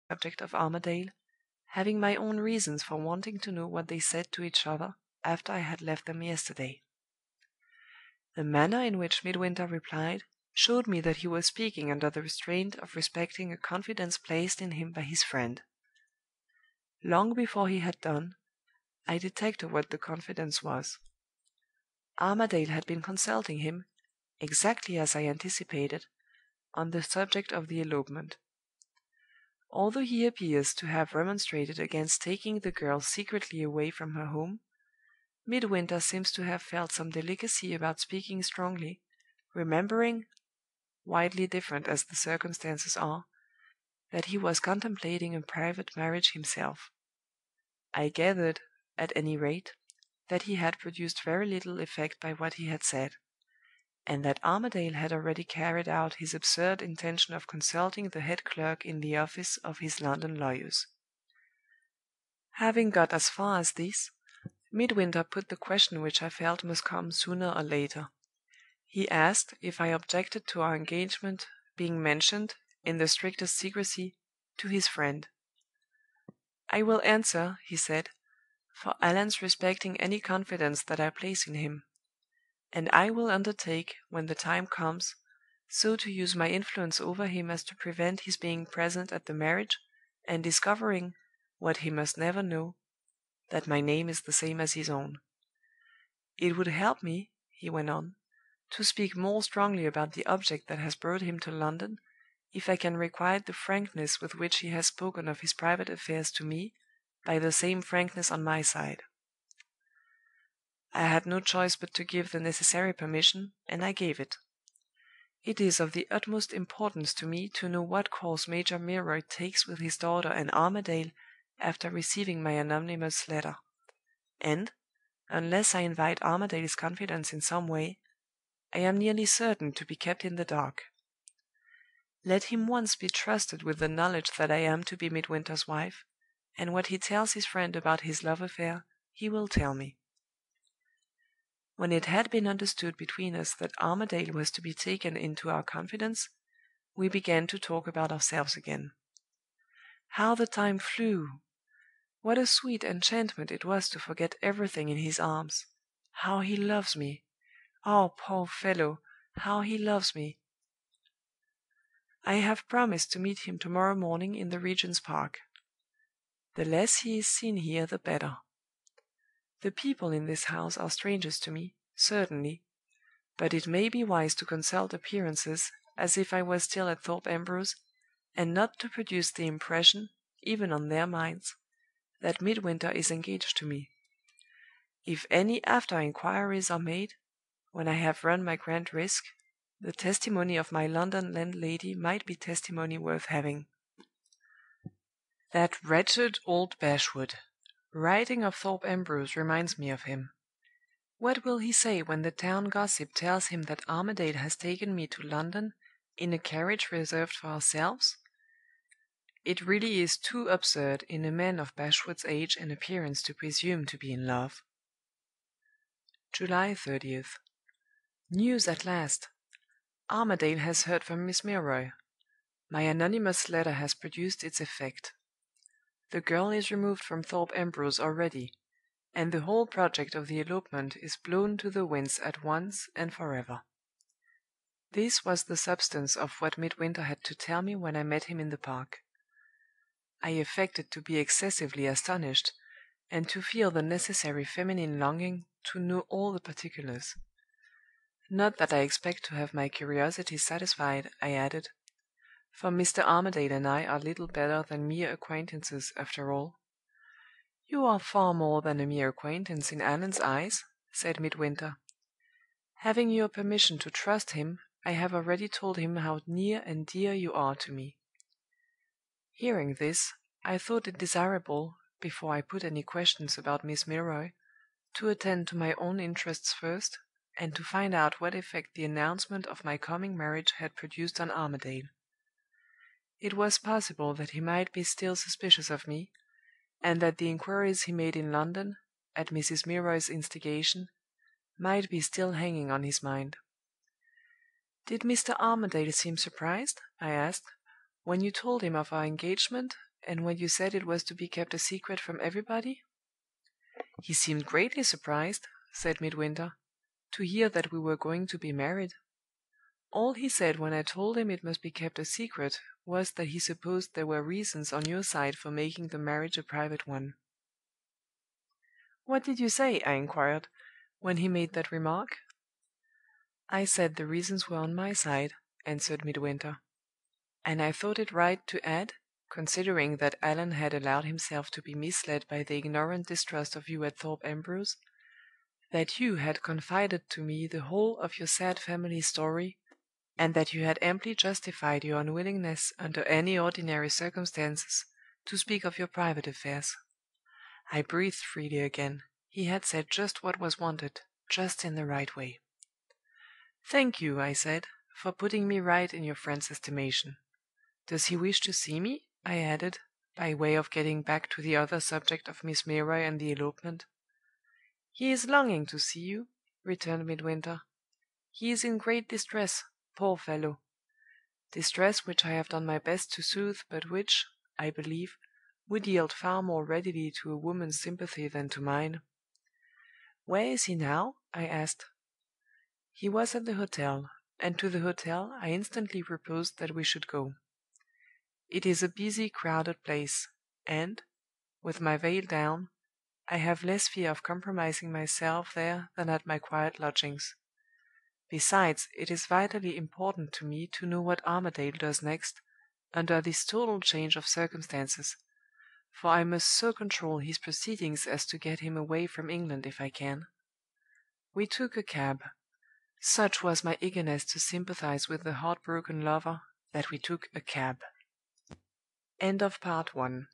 subject of Armadale, having my own reasons for wanting to know what they said to each other after I had left them yesterday. The manner in which Midwinter replied showed me that he was speaking under the restraint of respecting a confidence placed in him by his friend. Long before he had done, I detected what the confidence was. Armadale had been consulting him, exactly as I anticipated, on the subject of the elopement. Although he appears to have remonstrated against taking the girl secretly away from her home, Midwinter seems to have felt some delicacy about speaking strongly, remembering, widely different as the circumstances are, that he was contemplating a private marriage himself. I gathered, at any rate, that he had produced very little effect by what he had said, and that Armadale had already carried out his absurd intention of consulting the head clerk in the office of his London lawyers. Having got as far as this, Midwinter put the question which I felt must come sooner or later. He asked if I objected to our engagement being mentioned, in the strictest secrecy, to his friend. "I will answer," he said, "for Allan's respecting any confidence that I place in him; and I will undertake, when the time comes, so to use my influence over him as to prevent his being present at the marriage, and discovering, what he must never know, that my name is the same as his own. It would help me," he went on, "to speak more strongly about the object that has brought him to London, if I can requite the frankness with which he has spoken of his private affairs to me, by the same frankness on my side." I had no choice but to give the necessary permission, and I gave it. It is of the utmost importance to me to know what course Major Milroy takes with his daughter and Armadale after receiving my anonymous letter; and, unless I invite Armadale's confidence in some way, I am nearly certain to be kept in the dark. Let him once be trusted with the knowledge that I am to be Midwinter's wife, and what he tells his friend about his love affair he will tell me. When it had been understood between us that Armadale was to be taken into our confidence, we began to talk about ourselves again. How the time flew! What a sweet enchantment it was to forget everything in his arms! How he loves me! Oh, poor fellow, how he loves me! I have promised to meet him to-morrow morning in the Regent's Park. The less he is seen here the better. The people in this house are strangers to me, certainly, but it may be wise to consult appearances as if I was still at Thorpe Ambrose, and not to produce the impression, even on their minds, that Midwinter is engaged to me. If any after inquiries are made, when I have run my grand risk, the testimony of my London landlady might be testimony worth having. That wretched old Bashwood! Writing of Thorpe Ambrose reminds me of him. What will he say when the town gossip tells him that Armadale has taken me to London in a carriage reserved for ourselves? It really is too absurd in a man of Bashwood's age and appearance to presume to be in love. July 30th. News at last! Armadale has heard from Miss Milroy. My anonymous letter has produced its effect. The girl is removed from Thorpe Ambrose already, and the whole project of the elopement is blown to the winds at once and forever. This was the substance of what Midwinter had to tell me when I met him in the park. I affected to be excessively astonished, and to feel the necessary feminine longing to know all the particulars. Not that I expect to have my curiosity satisfied, I added, for Mr. Armadale and I are little better than mere acquaintances, after all. "You are far more than a mere acquaintance in Allan's eyes," said Midwinter. "Having your permission to trust him, I have already told him how near and dear you are to me." Hearing this, I thought it desirable, before I put any questions about Miss Milroy, to attend to my own interests first, and to find out what effect the announcement of my coming marriage had produced on Armadale. It was possible that he might be still suspicious of me, and that the inquiries he made in London, at Mrs. Milroy's instigation, might be still hanging on his mind. "Did Mr. Armadale seem surprised," I asked, "when you told him of our engagement, and when you said it was to be kept a secret from everybody?" "He seemed greatly surprised," said Midwinter, "to hear that we were going to be married. All he said when I told him it must be kept a secret was that he supposed there were reasons on your side for making the marriage a private one." "What did you say," I inquired, "when he made that remark?" "I said the reasons were on my side," answered Midwinter. "And I thought it right to add, considering that Allan had allowed himself to be misled by the ignorant distrust of you at Thorpe Ambrose, that you had confided to me the whole of your sad family story, and that you had amply justified your unwillingness, under any ordinary circumstances, to speak of your private affairs." I breathed freely again. He had said just what was wanted, just in the right way. "Thank you," I said, "for putting me right in your friend's estimation. Does he wish to see me?" I added, by way of getting back to the other subject of Miss Milroy and the elopement. "He is longing to see you," returned Midwinter. "He is in great distress, poor fellow! Distress which I have done my best to soothe, but which, I believe, would yield far more readily to a woman's sympathy than to mine." "Where is he now?" I asked. "He was at the hotel; and to the hotel I instantly proposed that we should go. It is a busy, crowded place; and, with my veil down, I have less fear of compromising myself there than at my quiet lodgings. Besides, it is vitally important to me to know what Armadale does next, under this total change of circumstances, for I must so control his proceedings as to get him away from England if I can." We took a cab. Such was my eagerness to sympathize with the heart broken lover that we took a cab. Part 2.